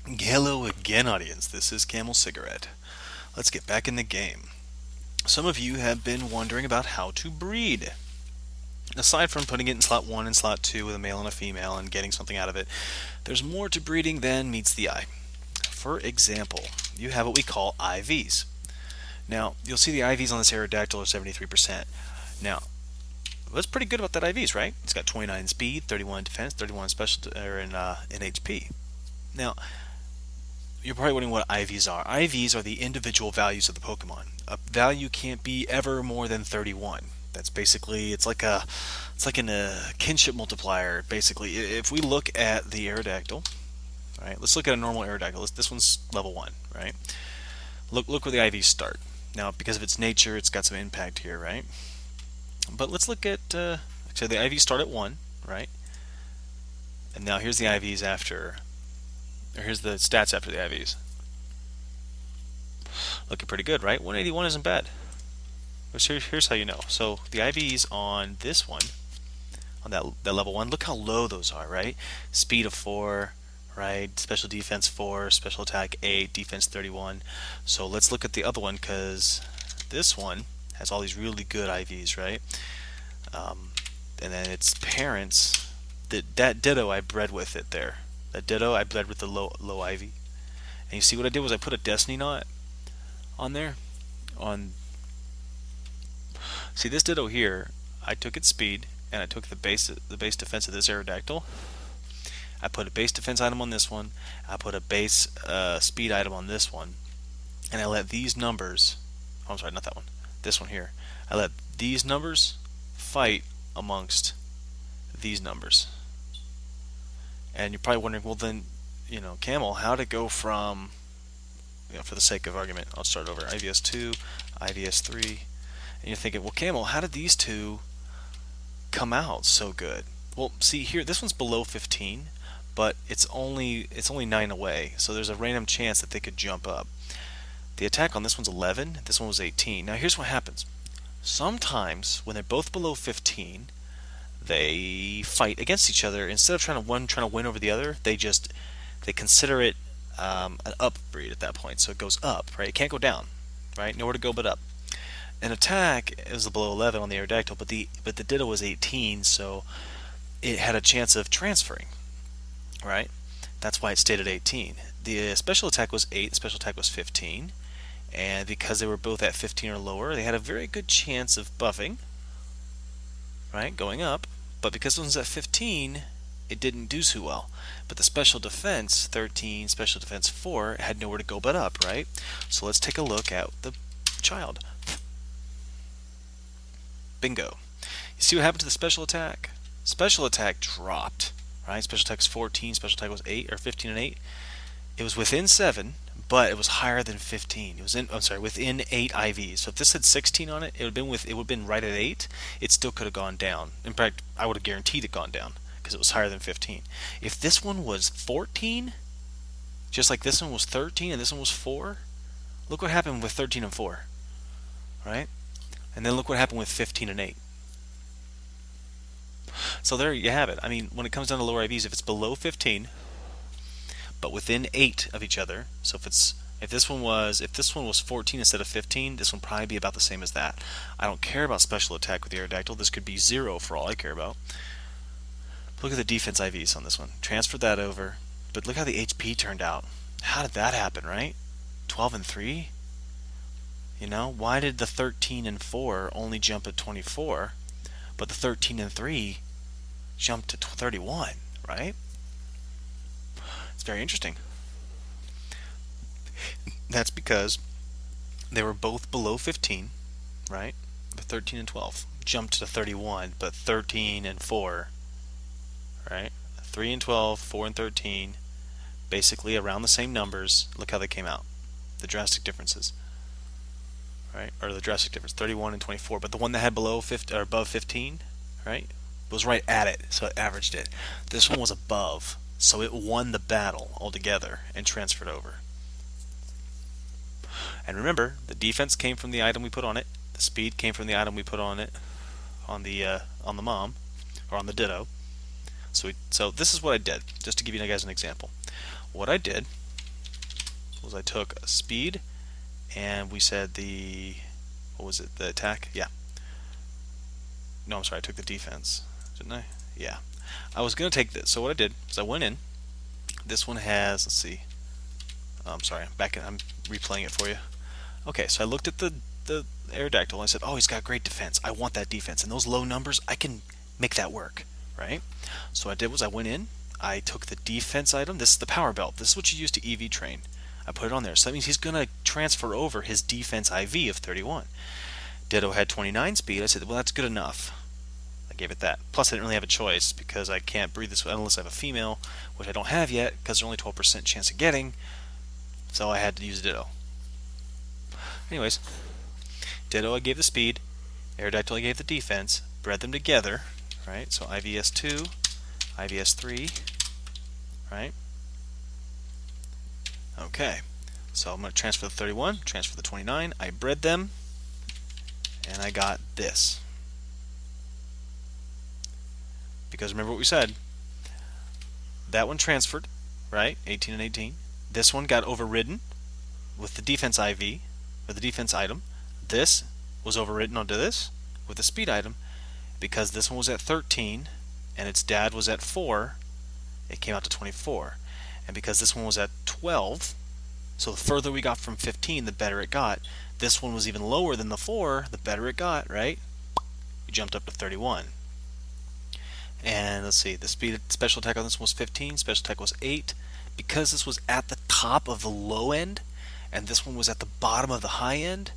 Hello again, audience. This is Camel Cigarette. Let's get back in the game. Some of you have been wondering about how to breed. Aside from putting it in slot 1 and slot 2 with a male and a female and getting something out of it, there's more to breeding than meets the eye. For example, you have what we call IVs. Now, you'll see the IVs on this Aerodactyl are 73%. Now, that's pretty good about that IVs, right? It's got 29 speed, 31 defense, 31 special in HP. Now, you're probably wondering what IVs are. IVs are the individual values of the Pokemon. A value can't be ever more than 31. That's basically it's like a kinship multiplier. Basically, if we look at the Aerodactyl, right? Let's look at a normal Aerodactyl. This one's level 1, right? Look where the IVs start. Now, because of its nature, it's got some impact here, right? But let's look at so the IVs start at 1, right? And now here's the IVs after, or here's the stats after the IVs. Looking pretty good, right? 181 isn't bad. Here's how you know. So the IVs on this one, on that level 1, look how low those are, right? Speed of 4, right? Special defense 4, special attack 8, defense 31. So let's look at the other one, because this one has all these really good IVs, right? And then its parents, that Ditto I bred with it there. That Ditto I bred with the low IV. And you see what I did was I put a Destiny Knot on there. See this Ditto here, I took its speed and I took the base defense of this Aerodactyl. I put a base defense item on this one. I put a base speed item on this one, and I let these numbers. Oh, I'm sorry, not that one. This one here. I let these numbers fight amongst these numbers. And you're probably wondering, well, then, Camel, how'd it go from, for the sake of argument, I'll start over. IVS 2, IVS 3, and you're thinking, well, Camel, how did these two come out so good? Well, see here, this one's below 15, but it's only 9 away, so there's a random chance that they could jump up. The attack on this one's 11, this one was 18. Now here's what happens. Sometimes when they're both below 15, they fight against each other. Instead of trying to win over the other, they consider it an up breed at that point. So it goes up, right? It can't go down, right? Nowhere to go but up. An attack is below 11 on the Aerodactyl, but the Ditto was 18, so it had a chance of transferring, right? That's why it stayed at 18. The special attack was 8, the special attack was 15, and because they were both at 15 or lower, they had a very good chance of buffing, right, going up. But because this one's at 15, it didn't do so well. But the special defense 13, special defense 4 had nowhere to go but up, right? So let's take a look at the child. Bingo. You see what happened to the special attack? Special attack dropped, right? Special attack was 14, special attack was 8 or 15 and 8. It was within 7, but it was higher than 15. It was within 8 IVs. So if this had 16 on it, it would have been right at 8. It still could have gone down. In fact, I would have guaranteed it gone down because it was higher than 15. If this one was 14, just like this one was 13 and this one was 4, look what happened with 13 and 4, right? And then look what happened with 15 and 8. So there you have it. I mean, when it comes down to lower IVs, if it's below 15, but within 8 of each other, so if this one was 14 instead of 15, this one probably be about the same as that. I don't care about special attack with the Aerodactyl. This could be 0 for all I care about. Look at the defense IVs on this one. Transfer that over, but look how the HP turned out. How did that happen, right? 12 and 3? Why did the 13 and 4 only jump at 24, but the 13 and 3 jumped to 31, right? It's very interesting. That's because they were both below 15, right? The 13 and 12 jumped to 31, but 13 and 4, right? 3 and 12, 4 and 13, basically around the same numbers. Look how they came out. The drastic differences. Right? Or the drastic difference, 31 and 24. But the one that had below 50 or above 15, right, was right at it, so it averaged it. This one was above, so it won the battle altogether and transferred over. And remember, the defense came from the item we put on it. The speed came from the item we put on it, on the mom, or on the Ditto. So this is what I did, just to give you guys an example. What I did was I took a speed, and we said what was it, the attack? Yeah. No, I'm sorry, I took the defense, didn't I? Yeah. I was going to take this. So what I did is I went in. This one has, let's see. Oh, I'm sorry, I'm replaying it for you. Okay, so I looked at the Aerodactyl and I said, oh, he's got great defense. I want that defense. And those low numbers, I can make that work, right? So what I did was I went in, I took the defense item. This is the power belt. This is what you use to EV train. I put it on there. So that means he's going to transfer over his defense IV of 31. Ditto had 29 speed. I said, well, that's good enough. I gave it that. Plus, I didn't really have a choice because I can't breed this unless I have a female, which I don't have yet because there's only 12% chance of getting. So I had to use Ditto. Anyways, Ditto I gave the speed, Aerodactyl I gave the defense, bred them together, right? So IVS2, IVS3, right? Okay, so I'm going to transfer the 31, transfer the 29, I bred them, and I got this. Because remember what we said, that one transferred, right? 18 and 18. This one got overridden with the defense IV, or the defense item. This was overridden onto this with the speed item. Because this one was at 13 and its dad was at 4, it came out to 24. And because this one was at 12, so the further we got from 15, the better it got. This one was even lower than the 4, the better it got, right? We jumped up to 31. And let's see, the speed special attack on this one was 15, special attack was 8. Because this was at the top of the low end, and this one was at the bottom of the high end,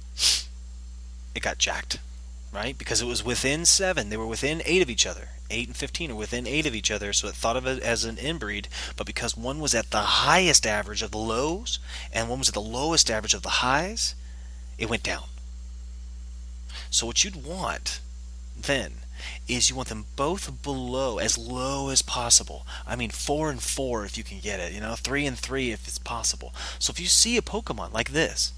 it got jacked, right? Because it was within 7. They were within 8 of each other. 8 and 15 are within 8 of each other, so it thought of it as an inbreed, but because one was at the highest average of the lows, and one was at the lowest average of the highs, it went down. So what you'd want then is you want them both below, as low as possible. I mean 4 and 4 if you can get it, 3 and 3 if it's possible. So if you see a Pokemon like this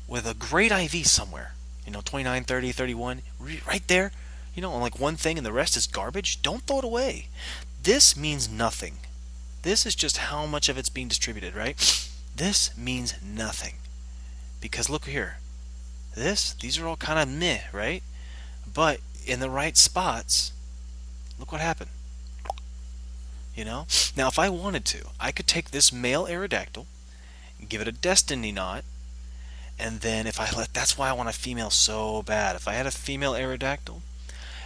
with a great IV somewhere, 29, 30, 31, right there, on like one thing and the rest is garbage, don't throw it away. This means nothing. This is just how much of it's being distributed, right? This means nothing. Because look here. These are all kind of meh, right? But in the right spots, look what happened. Now if I wanted to, I could take this male Aerodactyl, give it a Destiny Knot, and then that's why I want a female so bad. If I had a female Aerodactyl,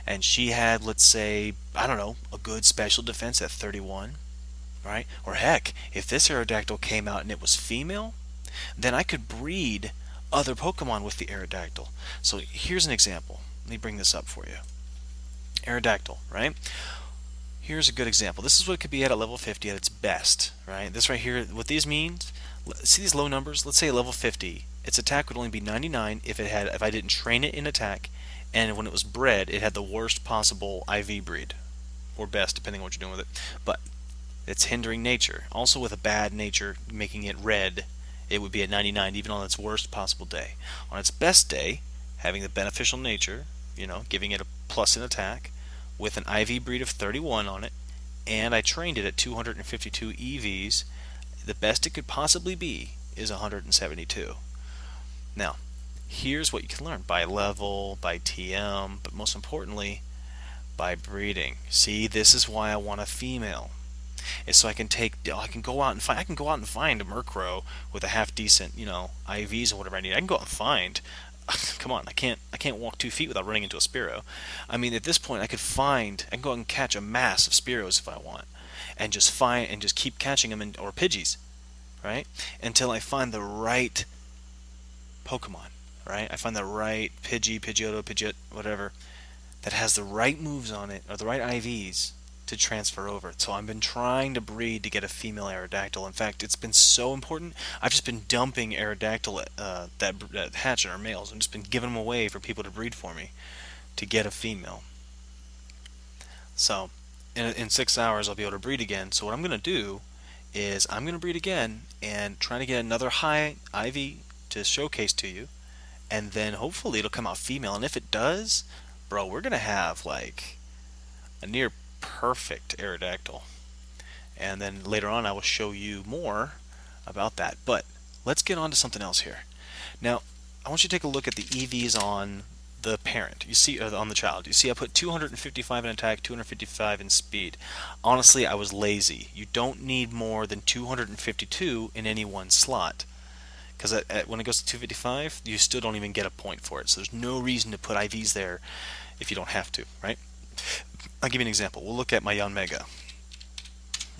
and she had, let's say, I don't know, a good special defense at 31, right? Or heck, if this Aerodactyl came out and it was female, then I could breed other Pokemon with the Aerodactyl. So here's an example. Let me bring this up for you. Aerodactyl, right? Here's a good example. This is what it could be at level 50 at its best, right? This right here, what these means, see these low numbers? Let's say at level 50, its attack would only be 99 if I didn't train it in attack, and when it was bred, it had the worst possible IV breed, or best, depending on what you're doing with it. But it's hindering nature. Also with a bad nature, making it red, it would be at 99 even on its worst possible day. On its best day, having the beneficial nature, giving it a plus in attack, with an IV breed of 31 on it, and I trained it at 252 EVs, the best it could possibly be is 172. Now, here's what you can learn by level, by TM, but most importantly, by breeding. See, this is why I want a female. Is so I can go out and find a Murkrow with a half decent, IVs and whatever I need. I can go out and find. Come on, I can't walk 2 feet without running into a Spearow. I mean, at this point, I can go out and catch a mass of Spearows if I want, and just keep catching them, or Pidgeys, right? Until I find the right Pokemon, right? I find the right Pidgeotto, Pidgeot, whatever, that has the right moves on it, or the right IVs to transfer over. So I've been trying to breed to get a female Aerodactyl. In fact, it's been so important, I've just been dumping Aerodactyl that hatch and are males. I've just been giving them away for people to breed for me to get a female. So in 6 hours I'll be able to breed again. So what I'm going to do is I'm going to breed again and try to get another high IV to showcase to you, and then hopefully it'll come out female. And if it does, bro, we're going to have like a near perfect Aerodactyl. And then later on I will show you more about that. But let's get on to something else here. Now, I want you to take a look at the EVs on the parent. You see, on the child. You see, I put 255 in attack, 255 in speed. Honestly, I was lazy. You don't need more than 252 in any one slot. Because when it goes to 255, you still don't even get a point for it. So there's no reason to put IVs there if you don't have to, right? I'll give you an example. We'll look at my Yanmega.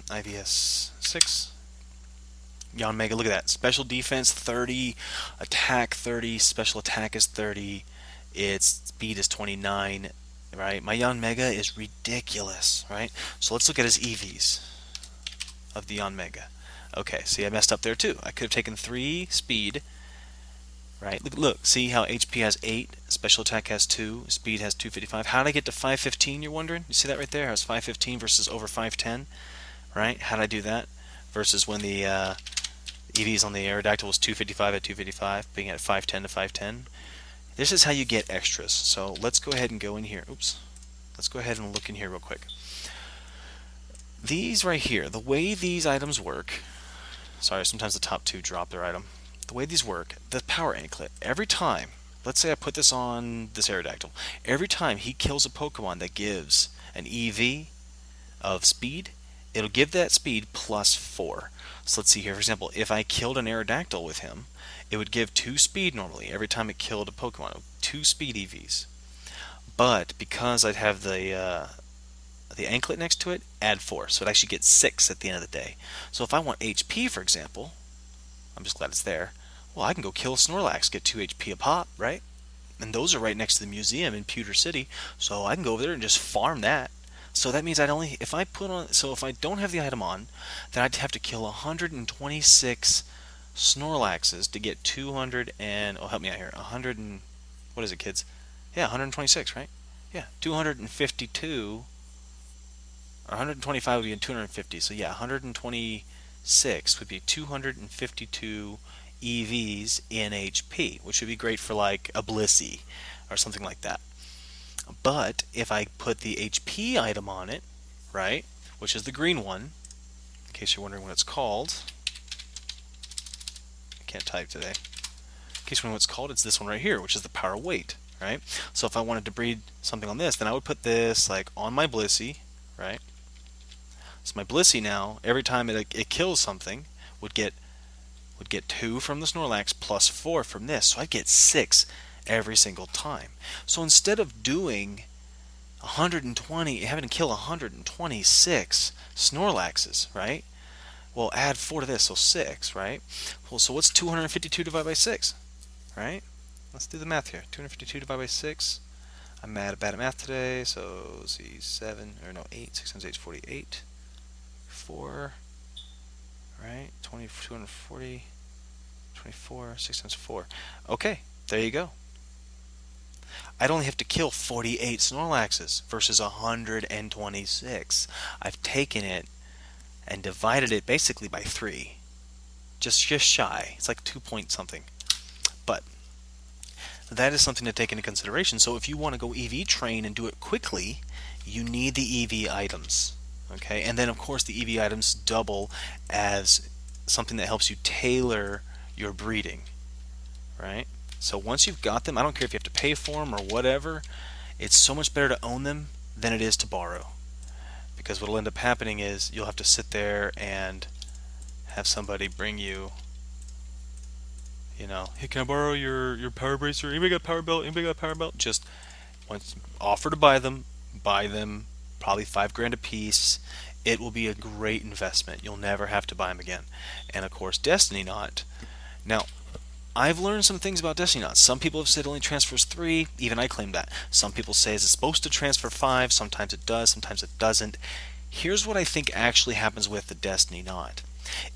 IVS 6. Yanmega, look at that. Special defense 30, attack 30, special attack is 30, its speed is 29, right? My Yanmega is ridiculous, right? So let's look at his EVs of the Yanmega. Okay, see, I messed up there too. I could have taken 3 speed, right? Look, see how HP has 8, special attack has 2, speed has 255. How did I get to 515, you're wondering? You see that right there? I was 515 versus over 510, right? How did I do that? Versus when the EVs on the Aerodactyl was 255 at 255, being at 510 to 510. This is how you get extras. So let's go ahead and go in here. Oops. Let's go ahead and look in here real quick. These right here, the way these items work, sorry, sometimes the top 2 drop their item. The way these work, the power anklet, every time, let's say I put this on this Aerodactyl, every time he kills a Pokemon that gives an EV of speed, it'll give that speed plus 4. So let's see here, for example, if I killed an Aerodactyl with him, it would give 2 speed normally every time it killed a Pokemon, 2 speed EVs. But because I'd have the anklet next to it, add 4. So it actually gets 6 at the end of the day. So if I want HP, for example, I'm just glad it's there, well, I can go kill a Snorlax, get 2 HP a pop, right? And those are right next to the museum in Pewter City, so I can go over there and just farm that. So that means if I don't have the item on, then I'd have to kill 126 Snorlaxes to get 200 and, oh, help me out here, 100 and, what is it, kids? Yeah, 126, right? Yeah, 252, or 125 would be 250, so yeah, 126 would be 252 EVs in HP, which would be great for like a Blissey or something like that. But if I put the HP item on it, right, which is the green one, in case you're wondering what it's called, I can't type today. In case you're wondering what it's called, it's this one right here, which is the power weight, right? So if I wanted to breed something on this, then I would put this like on my Blissey, right? So my Blissey now, every time it kills something, would get 2 from the Snorlax plus 4 from this, so I'd get 6 every single time. So instead of doing 120, having to kill 126 Snorlaxes, right? Well, add 4 to this, so 6, right? Well, so what's 252 divided by 6, right? Let's do the math here. 252 divided by 6. I'm bad at math today, so let's see, 8, 6 times 8 is 48. 4, right? 240, 24, 6 times 4. Okay, there you go. I'd only have to kill 48 Snorlaxes versus 126. I've taken it and divided it basically by 3. Just shy. It's like 2 point something. But that is something to take into consideration. So if you want to go EV train and do it quickly, you need the EV items. Okay, and then of course the EV items double as something that helps you tailor your breeding, right? So once you've got them, I don't care if you have to pay for them or whatever, it's so much better to own them than it is to borrow. Because what will end up happening is you'll have to sit there and have somebody bring you, hey, can I borrow your power bracer? Anybody got a power belt? Anybody got a power belt? Just once offer to buy them, probably $5,000 a piece. It will be a great investment. You'll never have to buy them again. And of course, Destiny Knot. Now, I've learned some things about Destiny Knot. Some people have said it only transfers 3. Even I claim that. Some people say it's supposed to transfer 5. Sometimes it does. Sometimes it doesn't. Here's what I think actually happens with the Destiny Knot.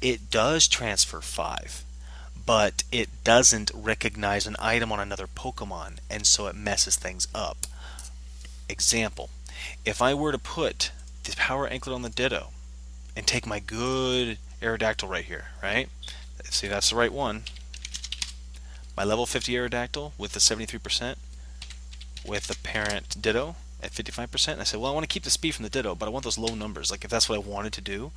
It does transfer 5, but it doesn't recognize an item on another Pokemon, and so it messes things up. Example. If I were to put the power anklet on the Ditto and take my good Aerodactyl right here, right? See, that's the right one. My level 50 Aerodactyl with the 73% with the parent Ditto at 55%. And I said, well, I want to keep the speed from the Ditto, but I want those low numbers. Like if that's what I wanted to do,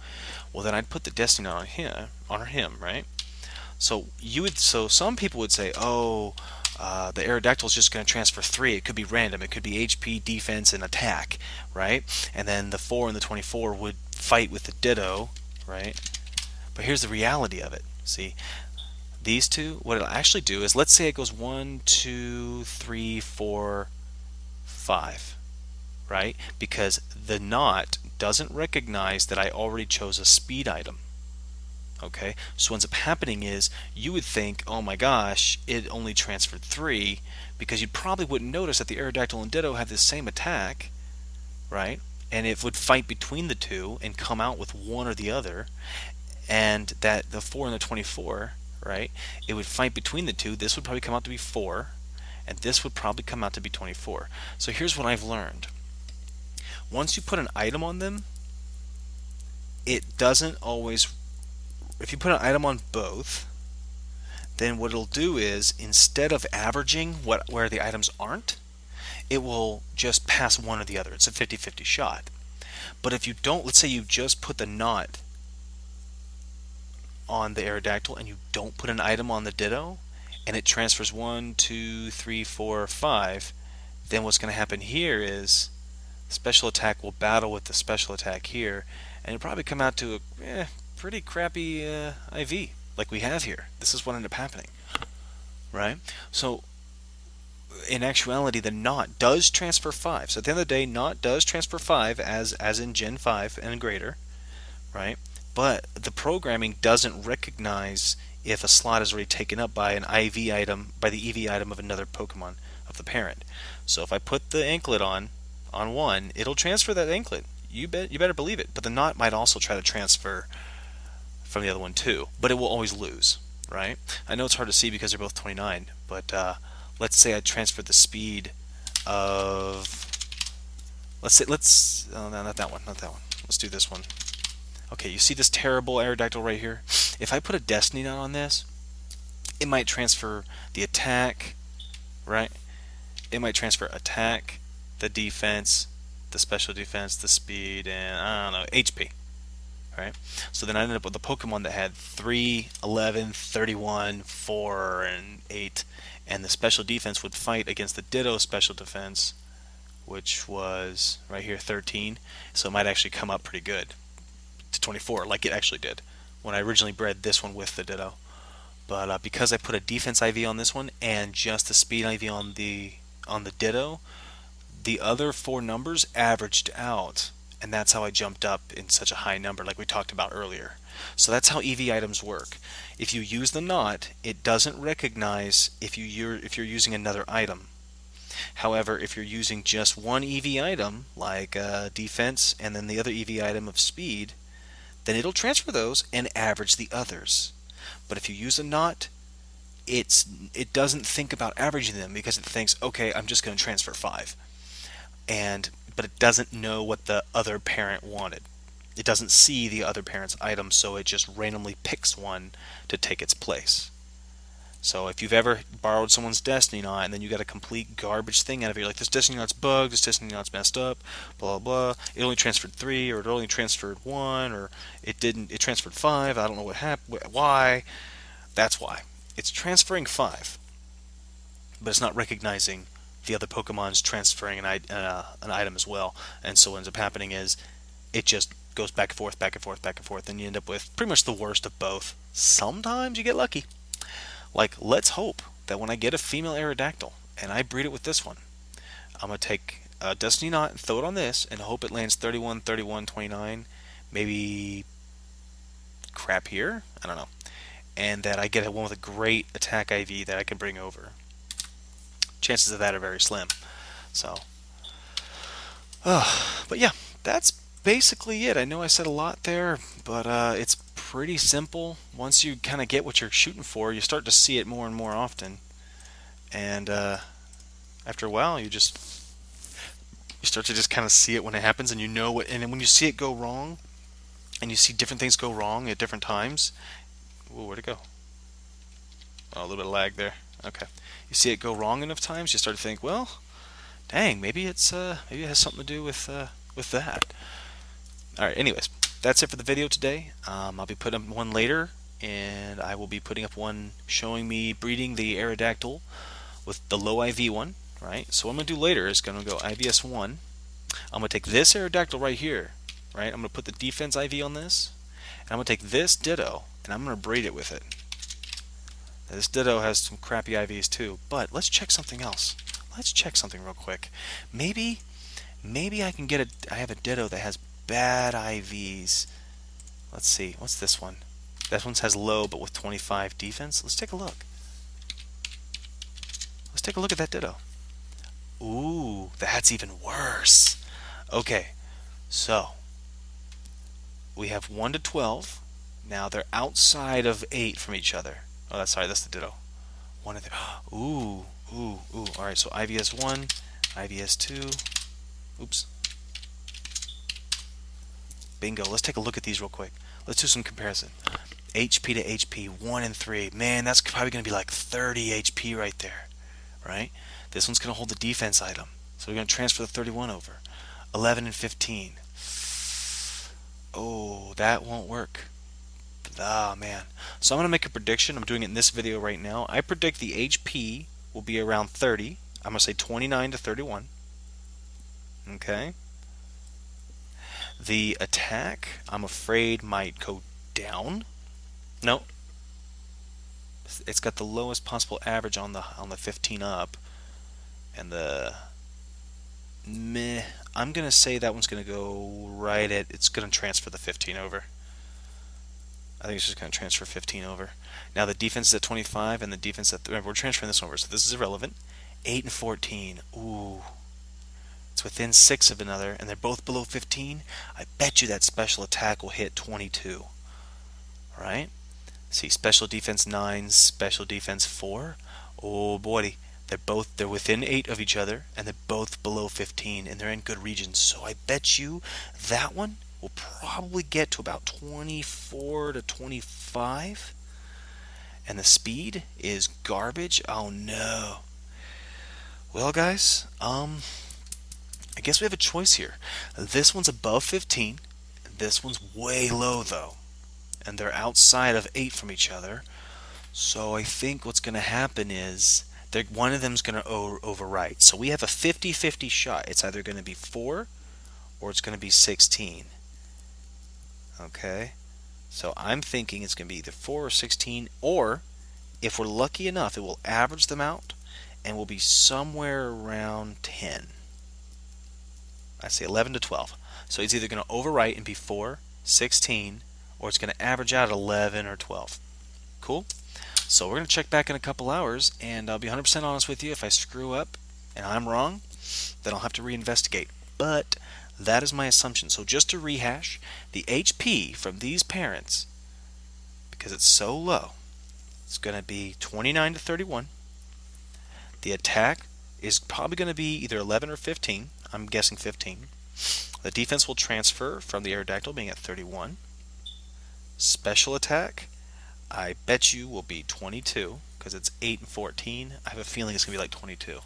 well then I'd put the Destiny on him, right? So some people would say, oh, the Aerodactyl is just going to transfer 3. It could be random. It could be HP, defense, and attack, right? And then the 4 and the 24 would fight with the Ditto, right? But here's the reality of it. See, these two, what it'll actually do is, let's say it goes 1, 2, 3, 4, 5, right? Because the not doesn't recognize that I already chose a speed item. Okay, so what ends up happening is you would think, oh my gosh, it only transferred 3, because you probably wouldn't notice that the Aerodactyl and Ditto have the same attack, right? And it would fight between the two and come out with one or the other, and that the 4 and the 24, right, it would fight between the two. This would probably come out to be 4, and this would probably come out to be 24. So here's what I've learned. Once you put an item on them, it doesn't always, if you put an item on both, then what it'll do is, instead of averaging where the items aren't, it will just pass one or the other. It's a 50-50 shot. But if you don't, let's say you just put the not on the Aerodactyl and you don't put an item on the Ditto, and it transfers 1, 2, 3, 4, 5, then what's going to happen here is special attack will battle with the special attack here, and it'll probably come out to a pretty crappy IV like we have here. This is what ended up happening, right? So in actuality, the not does transfer 5. So at the end of the day, not does transfer 5 as in Gen 5 and greater, right? But the programming doesn't recognize if a slot is already taken up by an IV item, by the EV item of another Pokemon of the parent. So if I put the anklet on one, it'll transfer that anklet. You better believe it. But the not might also try to transfer from the other one too, but it will always lose, right? I know it's hard to see because they're both 29, but let's say I transferred the speed of, oh, no, not that one. Let's do this one. Okay, you see this terrible Aerodactyl right here? If I put a Destiny Knot on this, it might transfer the attack, right? It might transfer attack, the defense, the special defense, the speed, and I don't know, HP. Right? So then I ended up with a Pokemon that had 3, 11, 31, 4, and 8, and the special defense would fight against the Ditto special defense, which was right here 13. So it might actually come up pretty good to 24, like it actually did when I originally bred this one with the Ditto. But because I put a defense IV on this one and just the speed IV on the Ditto, the other 4 numbers averaged out. And that's how I jumped up in such a high number like we talked about earlier. So that's how EV items work. If you use the not, it doesn't recognize if you're using another item. However, if you're using just one EV item, like defense and then the other EV item of speed, then it'll transfer those and average the others. But if you use a not, it doesn't think about averaging them because it thinks, okay, I'm just going to transfer 5. But it doesn't know what the other parent wanted. It doesn't see the other parent's item, so it just randomly picks one to take its place. So if you've ever borrowed someone's Destiny Knot and then you got a complete garbage thing out of it, you're like, this Destiny Knot's bugged, this Destiny Knot's messed up, blah, blah, blah. It only transferred 3, or it only transferred 1, or it transferred 5, I don't know what happened, why. That's why. It's transferring 5, but it's not recognizing the other Pokemon's transferring an item as well, and so what ends up happening is it just goes back and forth, back and forth, back and forth, and you end up with pretty much the worst of both. Sometimes you get lucky. Like, let's hope that when I get a female Aerodactyl and I breed it with this one, I'm going to take a Destiny Knot and throw it on this and hope it lands 31, 31, 29, maybe crap here, I don't know, and that I get one with a great attack IV that I can bring over. Chances of that are very slim. So, but yeah, that's basically it. I know I said a lot there, but it's pretty simple. Once you kind of get what you're shooting for, you start to see it more and more often. And after a while, you start to just kind of see it when it happens, and you know what. And then when you see it go wrong, and you see different things go wrong at different times, where'd it go? Oh, a little bit of lag there. Okay. You see it go wrong enough times, you start to think, well, dang, maybe it has something to do with that. All right. Anyways, that's it for the video today. I'll be putting up one later and I will be putting up one showing me breeding the Aerodactyl with the low IV one, right? So what I'm going to do later is going to go IVS1. I'm going to take this Aerodactyl right here, right? I'm going to put the defense IV on this, and I'm going to take this Ditto, and I'm going to breed it with it. Now, this Ditto has some crappy IVs too, but let's check something else. Let's check something real quick. Maybe I can get I have a Ditto that has bad IVs. Let's see, what's this one? That one has low but with 25 defense. Let's take a look. Let's take a look at that Ditto. Ooh, that's even worse. Okay, so we have 1 to 12. Now they're outside of 8 from each other. Oh, that's the Ditto. 1 to 3. Ooh. Alright, so IVS1, IVS2. Oops. Bingo. Let's take a look at these real quick. Let's do some comparison. HP to HP, 1 and 3. Man, that's probably going to be like 30 HP right there. Right? This one's going to hold the defense item. So we're going to transfer the 31 over. 11 and 15. Oh, that won't work. Ah, man. So I'm going to make a prediction. I'm doing it in this video right now. I predict the HP will be around 30. I'm going to say 29 to 31. Okay. The attack, I'm afraid, might go down. No. It's got the lowest possible average on the 15 up. And the meh, I'm going to say that one's going to go right at, it's going to transfer the 15 over. I think it's just going to transfer 15 over. Now the defense is at 25 and the defense at, remember, we're transferring this over, so this is irrelevant. 8 and 14. Ooh. It's within 6 of another, and they're both below 15. I bet you that special attack will hit 22. Alright? See, special defense 9, special defense 4. Oh boy, they're within 8 of each other, and they're both below 15, and they're in good regions. So I bet you that one will probably get to about 24 to 25. And the speed is garbage. Oh no. Well, guys, I guess we have a choice here. This one's above 15. This one's way low, though. And they're outside of 8 from each other. So I think what's going to happen is one of them's going to overwrite. So we have a 50-50 shot. It's either going to be 4 or it's going to be 16. Okay? So I'm thinking it's going to be either 4 or 16, or if we're lucky enough, it will average them out and will be somewhere around 10. I say 11 to 12. So it's either going to overwrite and be 4, 16, or it's going to average out at 11 or 12. Cool? So we're going to check back in a couple hours, and I'll be 100% honest with you. If I screw up and I'm wrong, then I'll have to reinvestigate. But that is my assumption. So just to rehash, the HP from these parents, because it's so low, it's going to be 29 to 31. The attack is probably going to be either 11 or 15. I'm guessing 15. The defense will transfer from the Aerodactyl being at 31. Special attack, I bet you will be 22 because it's 8 and 14. I have a feeling it's going to be like 22.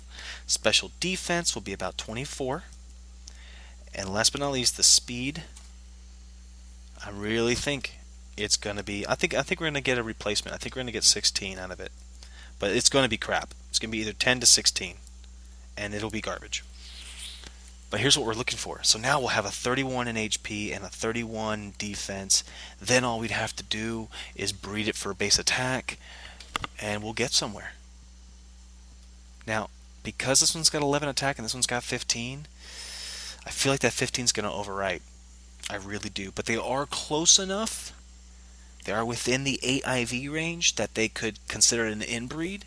Special defense will be about 24. And last but not least, the speed. I really think it's going to be, I think we're going to get a replacement. I think we're going to get 16 out of it. But it's going to be crap. It's going to be either 10 to 16. And it'll be garbage. But here's what we're looking for. So now we'll have a 31 in HP and a 31 defense. Then all we'd have to do is breed it for a base attack, and we'll get somewhere. Now, because this one's got 11 attack and this one's got 15, I feel like that 15 is going to overwrite. I really do. But they are close enough. They are within the 8 IV range that they could consider it an inbreed.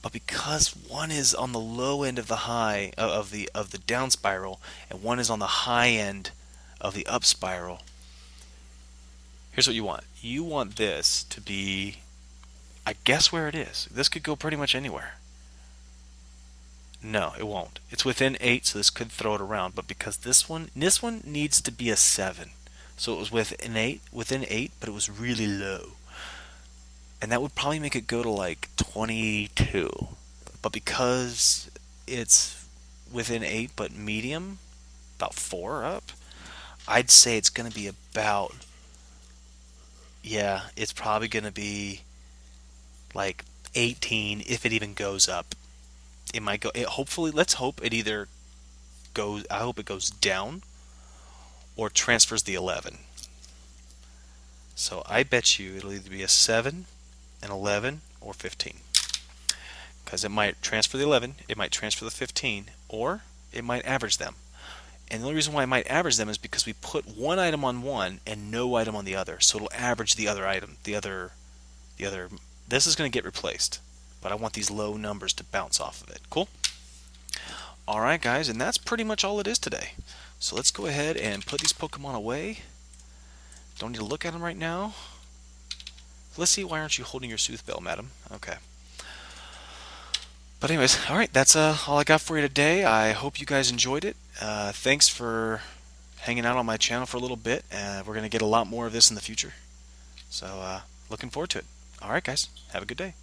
But because one is on the low end of the high of the down spiral and one is on the high end of the up spiral, here's what you want. You want this to be, I guess, where it is. This could go pretty much anywhere. No, it won't. It's within 8, so this could throw it around. But because this one needs to be a 7, so it was within 8, but it was really low. And that would probably make it go to like 22. But because it's within 8 but medium, about 4 up, I'd say it's going to be about Yeah, it's probably going to be like 18 if it even goes up. It might go. Hopefully, let's hope it either goes. I hope it goes down or transfers the 11. So I bet you it'll either be a 7, an 11, or 15. Because it might transfer the 11, it might transfer the 15, or it might average them. And the only reason why it might average them is because we put one item on one and no item on the other. So it'll average the other item. The other. This is going to get replaced. But I want these low numbers to bounce off of it. Cool? Alright, guys, and that's pretty much all it is today. So let's go ahead and put these Pokemon away. Don't need to look at them right now. Let's see, why aren't you holding your Sooth Bell, madam? Okay. But anyways, alright, that's all I got for you today. I hope you guys enjoyed it. Thanks for hanging out on my channel for a little bit. We're going to get a lot more of this in the future. So, looking forward to it. Alright, guys, have a good day.